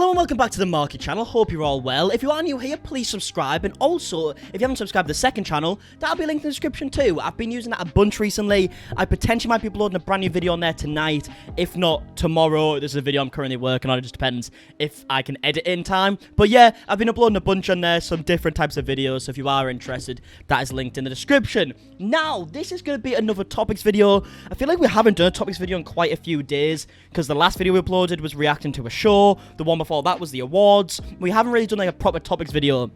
Hello and welcome back to the Markie channel, hope you're all well. If you are new here, please subscribe, and also, if you haven't subscribed to the second channel, that'll be linked in the description too. I've been using that a bunch recently. I potentially might be uploading a brand new video on there tonight, if not tomorrow. This is a video I'm currently working on, it just depends if I can edit it in time. But yeah, I've been uploading a bunch on there, some different types of videos, so if you are interested, that is linked in the description. Now, this is going to be another topics video. I feel like we haven't done a topics video in quite a few days, because the last video we uploaded was reacting to a show, the one before that was the awards. We haven't really done like a proper topics video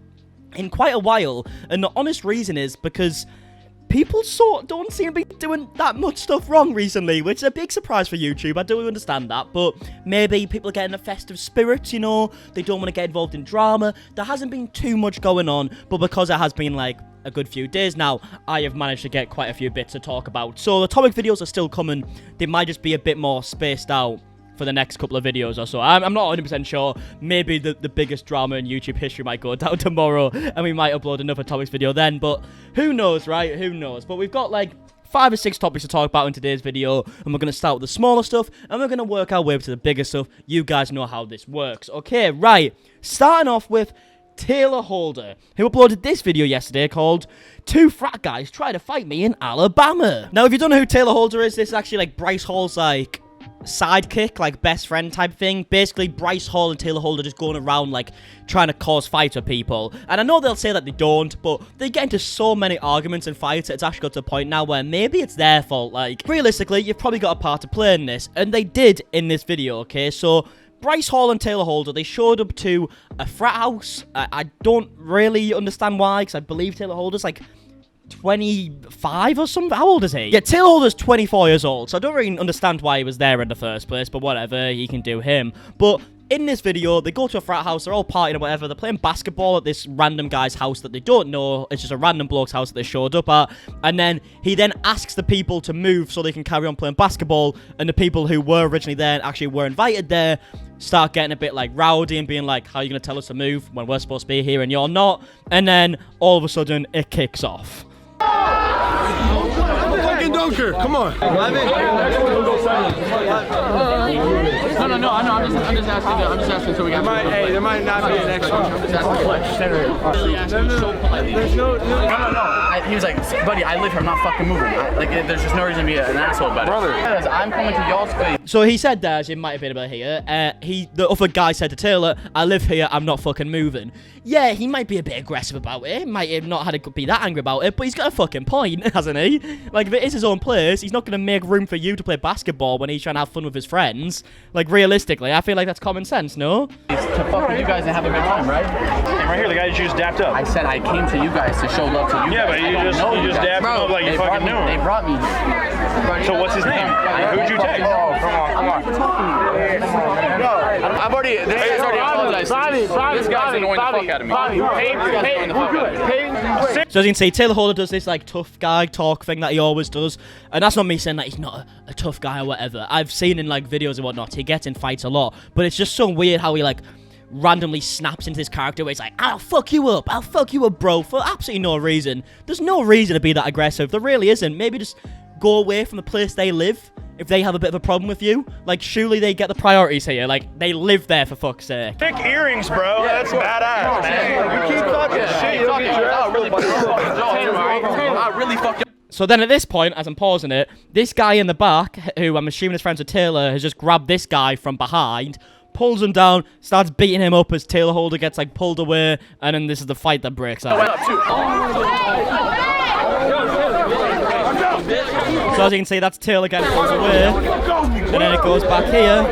in quite a while, and the honest reason is because people don't seem to be doing that much stuff wrong recently, which is a big surprise for YouTube. I do understand that, but maybe people are getting a festive spirit, you know, they don't want to get involved in drama. There hasn't been too much going on, but because it has been like a good few days now, I have managed to get quite a few bits to talk about. So the topic videos are still coming. They might just be a bit more spaced out for the next couple of videos or so. I'm not 100% sure. Maybe the biggest drama in YouTube history might go down tomorrow, and we might upload another topics video then, but who knows, right? Who knows? But we've got like 5 or 6 topics to talk about in today's video, and we're going to start with the smaller stuff, and we're going to work our way up to the bigger stuff. You guys know how this works. Okay, right. Starting off with Tayler Holder, who uploaded this video yesterday called "Two Frat Guys Try to Fight Me in Alabama." Now, if you don't know who Tayler Holder is, this is actually like Bryce Hall's like sidekick, like best friend type thing. Basically, Bryce Hall and Tayler Holder just going around like trying to cause fights with people. And I know they'll say that they don't, but they get into so many arguments and fights that it's actually got to a point now where maybe it's their fault. Like, realistically, you've probably got a part to play in this, and they did in this video, okay? So Bryce Hall and Tayler Holder, they showed up to a frat house. I don't really understand why, because I believe Tayler Holder's like 25 or something. How old is he? Yeah, Tayler Holder's 24 years old, so I don't really understand why he was there in the first place, but whatever, he can do him. But in this video, they go to a frat house, they're all partying or whatever, they're playing basketball at this random guy's house that they don't know. It's just a random bloke's house that they showed up at, and then he then asks the people to move so they can carry on playing basketball, and the people who were originally there and actually were invited there start getting a bit like rowdy and being like, how are you going to tell us to move when we're supposed to be here and you're not? And then all of a sudden, it kicks off. Fucking dunker, come on. No, I know. I'm just asking so we got. There might not be an next one. I'm just asking There's no. He was like, buddy, I live here. I'm not fucking moving. There's just no reason to be an asshole about it. Brother, I'm coming to y'all's place. So he said that, as it might have been about here, the other guy said to Tayler, I live here, I'm not fucking moving. Yeah, he might be a bit aggressive about it, might have not had to be that angry about it, but he's got a fucking point, hasn't he? Like, if it is his own place, he's not going to make room for you to play basketball when he's trying to have fun with his friends. Like, realistically, I feel like that's common sense, no? It's to fuck with you guys and have a good time, right? Right here, the guy that you just dapped up. I said I came to you guys to show love to you Yeah, guys. but you just dapped him up like you fucking knew They him. brought me here. So what's his name? Who'd you text? oh, come on. I've already, this guy's already apologized. This guy's annoying the fuck out of me. So as you can see, Tayler Holder does this like tough guy talk thing that he always does, and that's not me saying that he's not a tough guy or whatever. I've seen in like videos and whatnot, he gets in fights a lot, but it's just so weird how he like randomly snaps into his character where he's like, I'll fuck you up, bro, for absolutely no reason. There's no reason to be that aggressive. There really isn't. Maybe just go away from the place they live if they have a bit of a problem with you. Like, surely they get the priorities here. Like, they live there, for fuck's sake. Thick earrings, bro. That's badass, man. You keep talking shit, you'll get your ass really fucked up. So then at this point, as I'm pausing it, this guy in the back, who I'm assuming is friends with Tayler, has just grabbed this guy from behind, pulls him down, starts beating him up as Tayler Holder gets like pulled away, and then this is the fight that breaks out. So as you can see, that's Tayler getting pulled away, and then it goes back here,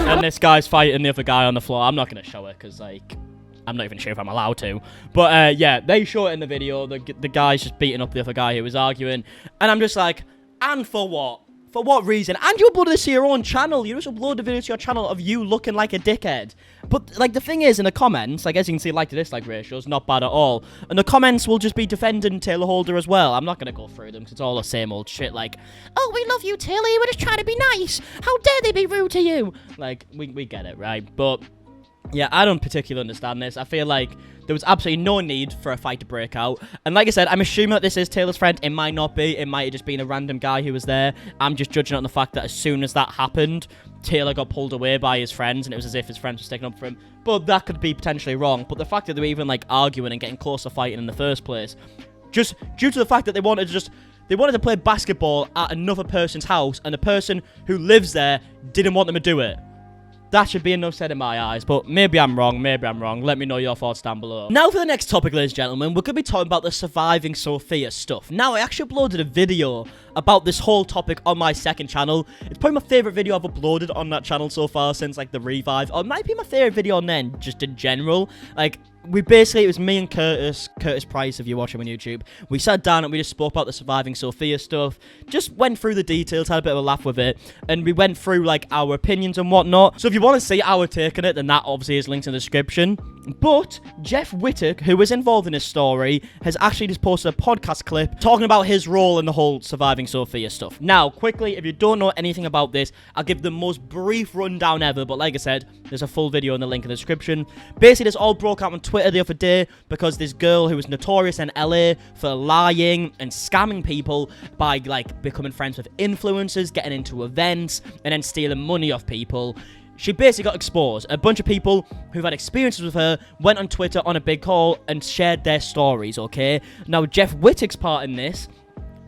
and this guy's fighting the other guy on the floor. I'm not going to show it, because, like, I'm not even sure if I'm allowed to. But, yeah, they show it in the video. The guy's just beating up the other guy who was arguing, and I'm just like, and for what? For what reason? And you uploaded this to your own channel. You just upload a video to your channel of you looking like a dickhead. But, like, the thing is, in the comments, like, as you can see, like to dislike ratio is not bad at all. And the comments will just be defending Tayler Holder as well. I'm not going to go through them, because it's all the same old shit, like, oh, we love you, Tayler, you were just trying to be nice. How dare they be rude to you? Like, we get it, right? But Yeah, I don't particularly understand this. I feel like there was absolutely no need for a fight to break out. And like I said, I'm assuming that this is Taylor's friend. It might not be. It might have just been a random guy who was there. I'm just judging on the fact that as soon as that happened, Taylor got pulled away by his friends, and it was as if his friends were sticking up for him. But that could be potentially wrong. But the fact that they were even like arguing and getting close to fighting in the first place, just due to the fact that they wanted to play basketball at another person's house, and the person who lives there didn't want them to do it. That should be enough said in my eyes, but maybe I'm wrong, Let me know your thoughts down below. Now for the next topic, ladies and gentlemen, we're going to be talking about the surviving Sophia stuff. Now, I actually uploaded a video about this whole topic on my second channel. It's probably my favourite video I've uploaded on that channel so far since, like, the revive. Or it might be my favourite video on then, just in general. Like, it was me and Curtis Price, if you watch him on YouTube. We sat down and we just spoke about the surviving Sophia stuff, just went through the details, had a bit of a laugh with it, and we went through, like, our opinions and whatnot. So if you want to see our take on it, then that obviously is linked in the description. But Jeff Wittek, who was involved in this story, has actually just posted a podcast clip talking about his role in the whole surviving Sophia stuff. Now, quickly, if you don't know anything about this, I'll give the most brief rundown ever, but like I said, there's a full video in the link in the description. Basically, this all broke out on Twitter the other day because this girl who was notorious in LA for lying and scamming people by, like, becoming friends with influencers, getting into events, and then stealing money off people. She basically got exposed. A bunch of people who've had experiences with her went on Twitter on a big call and shared their stories, okay? Now, Jeff Wittek's part in this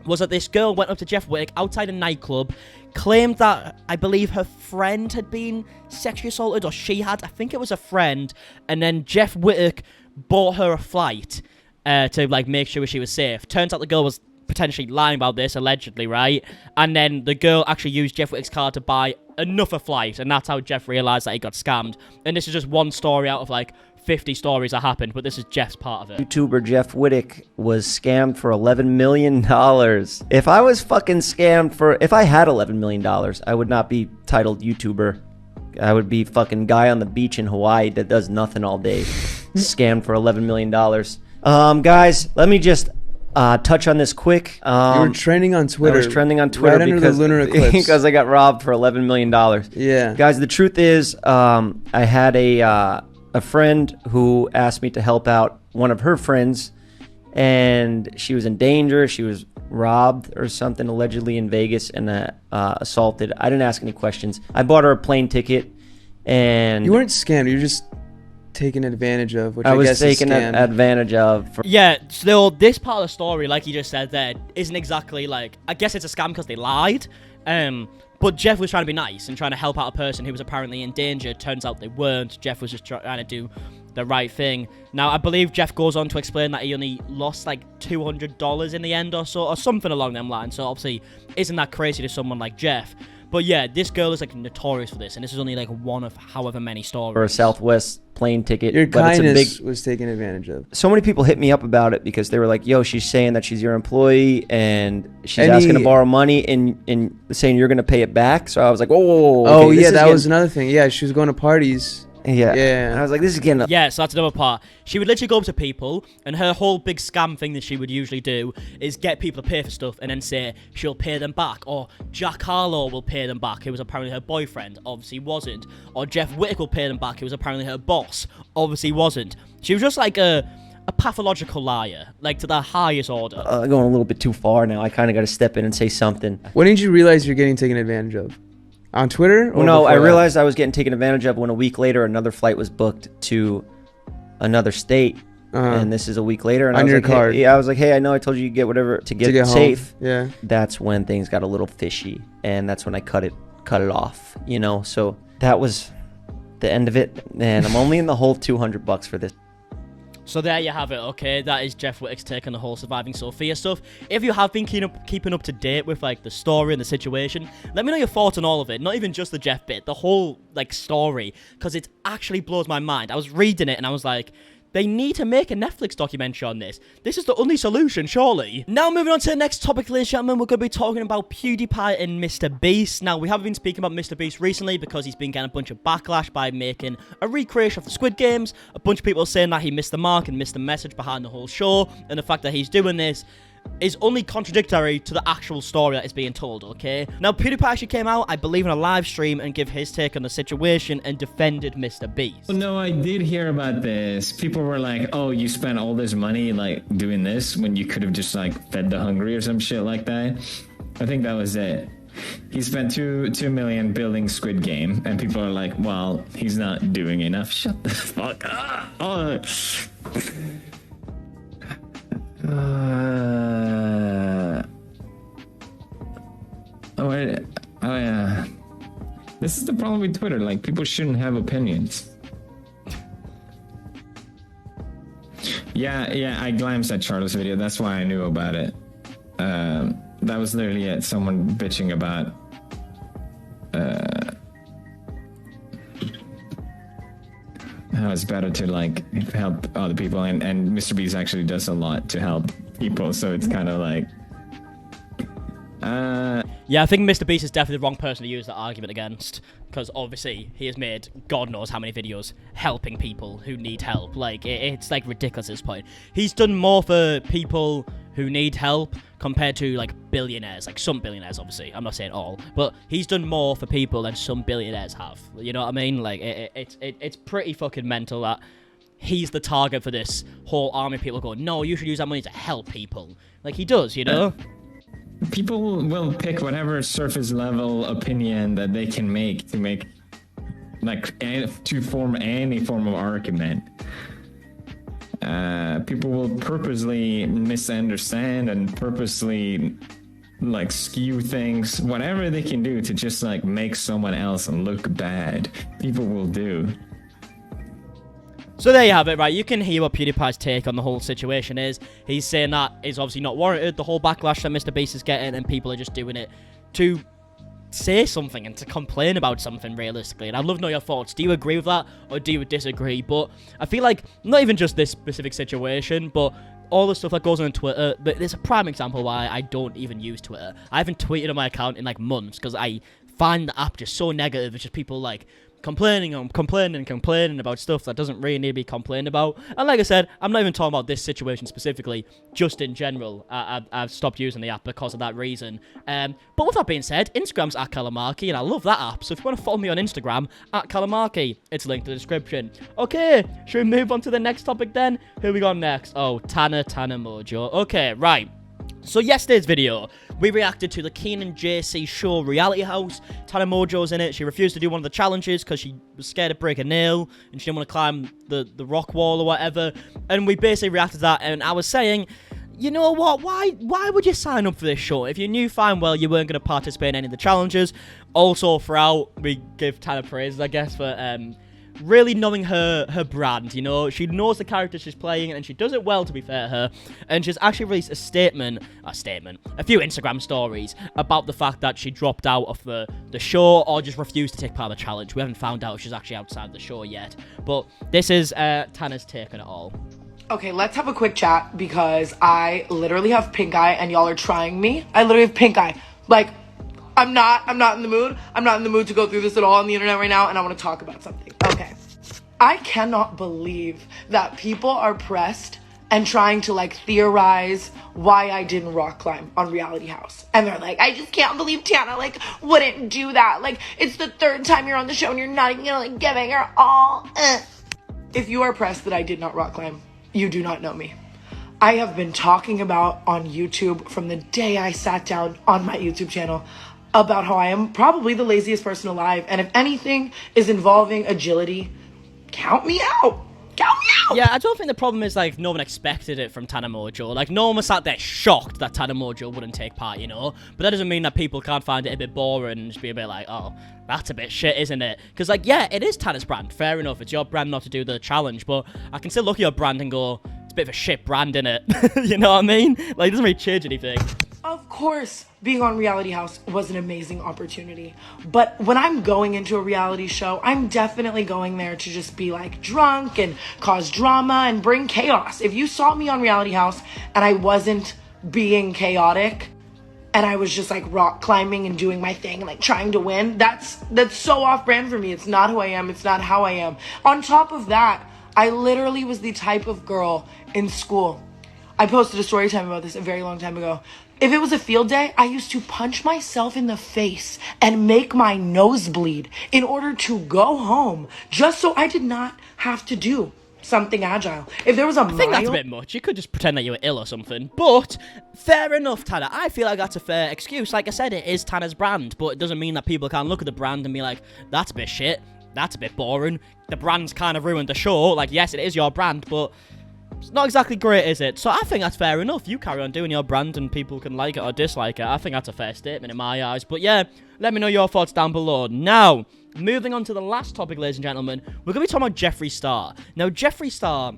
was that this girl went up to Jeff Wittek outside a nightclub, claimed that, I believe, her friend had been sexually assaulted, or she had. I think it was a friend. And then Jeff Wittek bought her a flight to, like, make sure she was safe. Turns out the girl was potentially lying about this, allegedly, right? And then the girl actually used Jeff Wittek's card to buy another flight, and that's how Jeff realized that he got scammed. And this is just one story out of, like, 50 stories that happened, but this is Jeff's part of it. YouTuber Jeff Wittek was scammed for $11 million. If I was fucking scammed if I had $11 million, I would not be titled YouTuber. I would be fucking guy on the beach in Hawaii that does nothing all day. Scammed for $11 million. Guys, let me just touch on this quick. You were trending on Twitter. I was trending on Twitter right under the lunar eclipse. because I got robbed for $11 million. Yeah. Guys, the truth is, I had a friend who asked me to help out one of her friends, and she was in danger. She was robbed or something, allegedly in Vegas, and assaulted. I didn't ask any questions. I bought her a plane ticket, and You weren't scammed. You were just taken advantage of, which I was guess taken is scam. advantage of. Yeah, so this part of the story, like you just said there, isn't exactly like, I guess it's a scam because they lied. But Jeff was trying to be nice and trying to help out a person who was apparently in danger. Turns out they weren't. Jeff was just trying to do the right thing. Now, I believe Jeff goes on to explain that he only lost like $200 in the end or so, or something along them lines. So obviously, isn't that crazy to someone like Jeff? But yeah, this girl is like notorious for this, and this is only like one of however many stories. For a Southwest plane ticket. Your but kindness was taken advantage of. So many people hit me up about it because they were like, yo, she's saying that she's your employee and she's asking to borrow money and saying you're going to pay it back. So I was like, whoa. Okay, oh, yeah, that was another thing. Yeah, she was going to parties. Yeah. Yeah. And I was like, this is getting... Yeah, so that's another part. She would literally go up to people, and her whole big scam thing that she would usually do is get people to pay for stuff and then say she'll pay them back. Or Jack Harlow will pay them back, who was apparently her boyfriend. Obviously wasn't. Or Jeff Wittek will pay them back, who was apparently her boss. Obviously wasn't. She was just like a pathological liar, like to the highest order. Going a little bit too far now. I kind of got to step in and say something. When did you realize you're getting taken advantage of? On Twitter? Well, no, I realized I was getting taken advantage of when a week later another flight was booked to another state. And this is a week later. And on I was your like, card. Hey, I was like, hey, I know I told you get whatever to get safe. Home. Yeah. That's when things got a little fishy. And that's when I cut it off, you know? So that was the end of it. And I'm only in the whole $200 for this. So there you have it, okay? That is Jeff Wittek's take on the whole surviving Sophia stuff. If you have been keeping up to date with, like, the story and the situation, let me know your thoughts on all of it. Not even just the Jeff bit, the whole, like, story. Because it actually blows my mind. I was reading it and I was like, they need to make a Netflix documentary on this. This is the only solution, surely. Now, moving on to the next topic, ladies and gentlemen, we're going to be talking about PewDiePie and Mr. Beast. Now, we haven't been speaking about Mr. Beast recently because he's been getting a bunch of backlash by making a recreation of the Squid Games. A bunch of people saying that he missed the mark and missed the message behind the whole show, and the fact that he's doing this is only contradictory to the actual story that is being told, okay? Now, PewDiePie actually came out, I believe, in a live stream and give his take on the situation and defended Mr. Beast. No, I did hear about this. People were like, oh, you spent all this money, like, doing this when you could have just, like, fed the hungry or some shit like that. I think that was it. He spent $2 million building Squid Game, and people are like, well, he's not doing enough. Shut the fuck up. This is the problem with Twitter. Like, people shouldn't have opinions. Yeah, I glanced at Charlie's video. That's why I knew about it. That was literally it. Someone bitching about how it's better to, like, help other people, and Mr. Beast actually does a lot to help people, so it's kind of like yeah, I think Mr. Beast is definitely the wrong person to use that argument against, because obviously he has made God knows how many videos helping people who need help. Like, it's like ridiculous at this point. He's done more for people who need help compared to, like, billionaires. Like, some billionaires, obviously. I'm not saying all, but he's done more for people than some billionaires have. You know what I mean? Like, it's pretty fucking mental that he's the target for this whole army of people going, no, you should use that money to help people. Like, he does, you know? People will pick whatever surface level opinion that they can make to make, like, to form any form of argument. People will purposely misunderstand and purposely, like, skew things, whatever they can do to just, like, make someone else look bad. People will do. So there you have it, right? You can hear what PewDiePie's take on the whole situation is. He's saying that is obviously not warranted, the whole backlash that Mr. Beast is getting, and people are just doing it to say something and to complain about something realistically. And I'd love to know your thoughts. Do you agree with that, or do you disagree? But I feel like, not even just this specific situation, but all the stuff that goes on Twitter, there's a prime example why I don't even use Twitter. I haven't tweeted on my account in, like, months, because I find the app just so negative. It's just people, like, complaining about stuff that doesn't really need to be complained about. And like I said, I'm not even talking about this situation specifically, just in general. I've stopped using the app because of that reason. But with that being said, Instagram's at @MARKIE, and I love that app. So if you want to follow me on Instagram, @MARKIE, it's linked in the description. Okay, should we move on to the next topic then? Who we got next? Oh, Tana Mongeau. Okay, right. So yesterday's video, we reacted to the Keenan JC show Reality House. Tana Mongeau's in it. She refused to do one of the challenges because she was scared to break a nail and she didn't want to climb the rock wall or whatever. And we basically reacted to that, and I was saying, you know what, why would you sign up for this show if you knew fine well you weren't going to participate in any of the challenges? Also, throughout, we give Tana praises, I guess, for really knowing her brand, you know. She knows the character she's playing, and she does it well, to be fair to her. And she's actually released a few Instagram stories about the fact that she dropped out of the show or just refused to take part of the challenge. We haven't found out if she's actually outside the show yet, but this is Tana's take on it all. Okay, let's have a quick chat because I literally have pink eye and y'all are trying me. I literally have pink eye. Like, I'm not in the mood. I'm not in the mood to go through this at all on the internet right now, and I want to talk about something. Okay. I cannot believe that people are pressed and trying to, like, theorize why I didn't rock climb on Reality House. And they're like, I just can't believe Tana, like, wouldn't do that. Like, it's the third time you're on the show and you're not even gonna, like, give it your all. If you are pressed that I did not rock climb, you do not know me. I have been talking about on YouTube from the day I sat down on my YouTube channel about how I am probably the laziest person alive, and if anything is involving agility, count me out. Count me out. Yeah, I don't think the problem is, like, no one expected it from Tana Mongeau. Like, no one was sat there shocked that Tana Mongeau wouldn't take part, you know? But that doesn't mean that people can't find it a bit boring and just be a bit like, oh, that's a bit shit, isn't it? Because, like, yeah, it is Tana's brand. Fair enough. It's your brand not to do the challenge, but I can still look at your brand and go, it's a bit of a shit brand, innit? You know what I mean? Like, it doesn't really change anything. Of course, being on Reality House was an amazing opportunity. But when I'm going into a reality show, I'm definitely going there to just be, like, drunk and cause drama and bring chaos. If you saw me on Reality House and I wasn't being chaotic and I was just, like, rock climbing and doing my thing and, like, trying to win, that's so off-brand for me. It's not who I am. It's not how I am. On top of that, I literally was the type of girl in school. I posted a story time about this a very long time ago. If it was a field day, I used to punch myself in the face and make my nose bleed in order to go home, just so I did not have to do something agile. If there was a I think that's a bit much. You could just pretend that you were ill or something. But fair enough, Tana. I feel like that's a fair excuse. Like I said, it is Tana's brand, but it doesn't mean that people can't look at the brand and be like, that's a bit shit. That's a bit boring. The brand's kind of ruined the show. Like, yes, it is your brand, but it's not exactly great, is it? So I think that's fair enough. You carry on doing your brand and people can like it or dislike it. I think that's a fair statement in my eyes. But yeah, let me know your thoughts down below. Now, moving on to the last topic, ladies and gentlemen, we're going to be talking about Jeffree Star. Now, Jeffree Star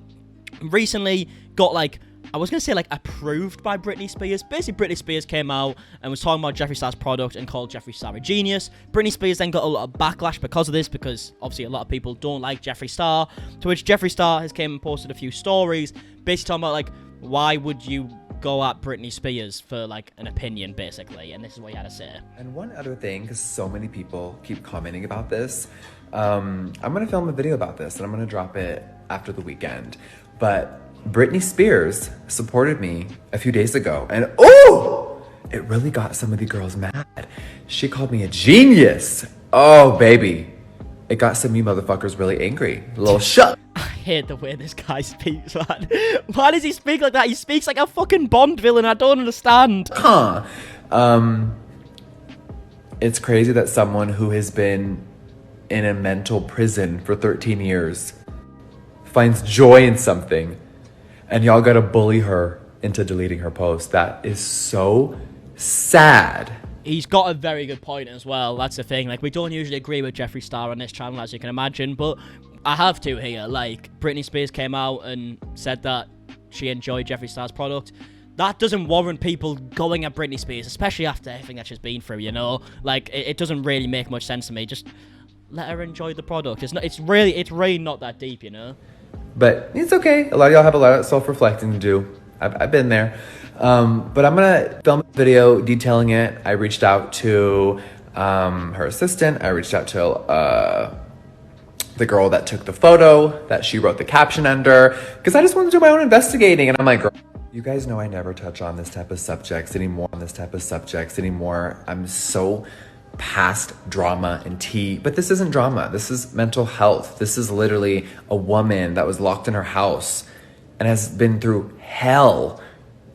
recently got, like, I was going to say, like, approved by Britney Spears. Basically, Britney Spears came out and was talking about Jeffree Star's product and called Jeffree Star a genius. Britney Spears then got a lot of backlash because of this, because obviously a lot of people don't like Jeffree Star, to which Jeffree Star has came and posted a few stories, basically talking about, like, why would you go at Britney Spears for, like, an opinion, basically, and this is what he had to say. And one other thing, because so many people keep commenting about this, I'm going to film a video about this, and I'm going to drop it after the weekend, but Britney Spears supported me a few days ago, and oh, it really got some of the girls mad. She called me a genius. Oh, baby. It got some of you motherfuckers really angry. A little shut. I hate the way this guy speaks, man. Why does he speak like that? He speaks like a fucking Bond villain. I don't understand. Huh. It's crazy that someone who has been in a mental prison for 13 years finds joy in something, and y'all gotta bully her into deleting her post. That is so sad. He's got a very good point as well. That's the thing. Like, we don't usually agree with Jeffree Star on this channel, as you can imagine, but I have to here. Like, Britney Spears came out and said that she enjoyed Jeffree Star's product. That doesn't warrant people going at Britney Spears, especially after everything that she's been through, you know? Like, it doesn't really make much sense to me. Just let her enjoy the product. It's really not that deep, you know? But it's okay. A lot of y'all have a lot of self-reflecting to do. I've been there. But I'm gonna film a video detailing it. I reached out to her assistant. I reached out to the girl that took the photo, that she wrote the caption under, because I just wanted to do my own investigating. And I'm like, girl, you guys know I never touch on this type of subjects anymore. I'm so past drama and tea, but this isn't drama. This is mental health. This is literally a woman that was locked in her house and has been through hell,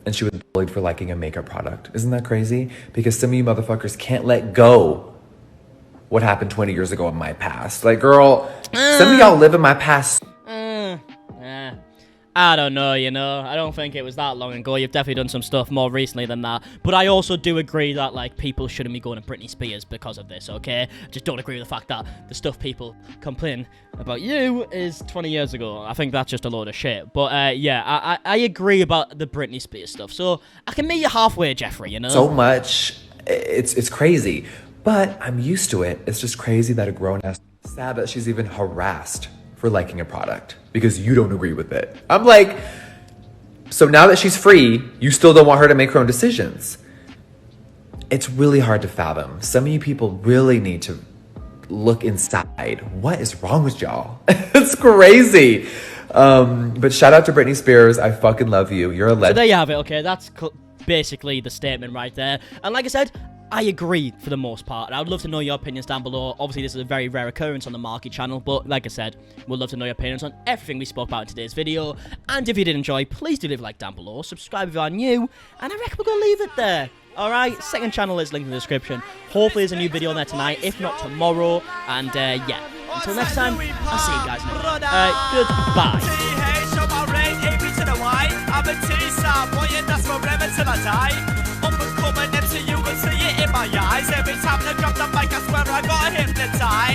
and she was bullied for liking a makeup product. Isn't that crazy? Because some of you motherfuckers can't let go what happened 20 years ago in my past. Like, girl, some of y'all live in my past. I don't know, you know. I don't think it was that long ago. You've definitely done some stuff more recently than that. But I also do agree that, like, people shouldn't be going to Britney Spears because of this, okay? I just don't agree with the fact that the stuff people complain about you is 20 years ago. I think that's just a load of shit. But, yeah, I agree about the Britney Spears stuff. So I can meet you halfway, Jeffree, you know? So much. It's crazy. But I'm used to it. It's just crazy that a grown-ass... Sad that she's even harassed for liking a product because you don't agree with it. I'm like, so now that she's free, you still don't want her to make her own decisions. It's really hard to fathom. Some of you people really need to look inside. What is wrong with y'all? It's crazy. But shout out to Britney Spears. I fucking love you. You're a legend. So there you have it, okay? That's basically the statement right there. And like I said, I agree for the most part. I would love to know your opinions down below. Obviously, this is a very rare occurrence on the MARKIE channel, but like I said, we'd love to know your opinions on everything we spoke about in today's video. And if you did enjoy, please do leave a like down below, subscribe if you are new, and I reckon we're going to leave it there. Alright, second channel is linked in the description. Hopefully there's a new video on there tonight, if not tomorrow. And yeah, until next time, I'll see you guys next time. Goodbye.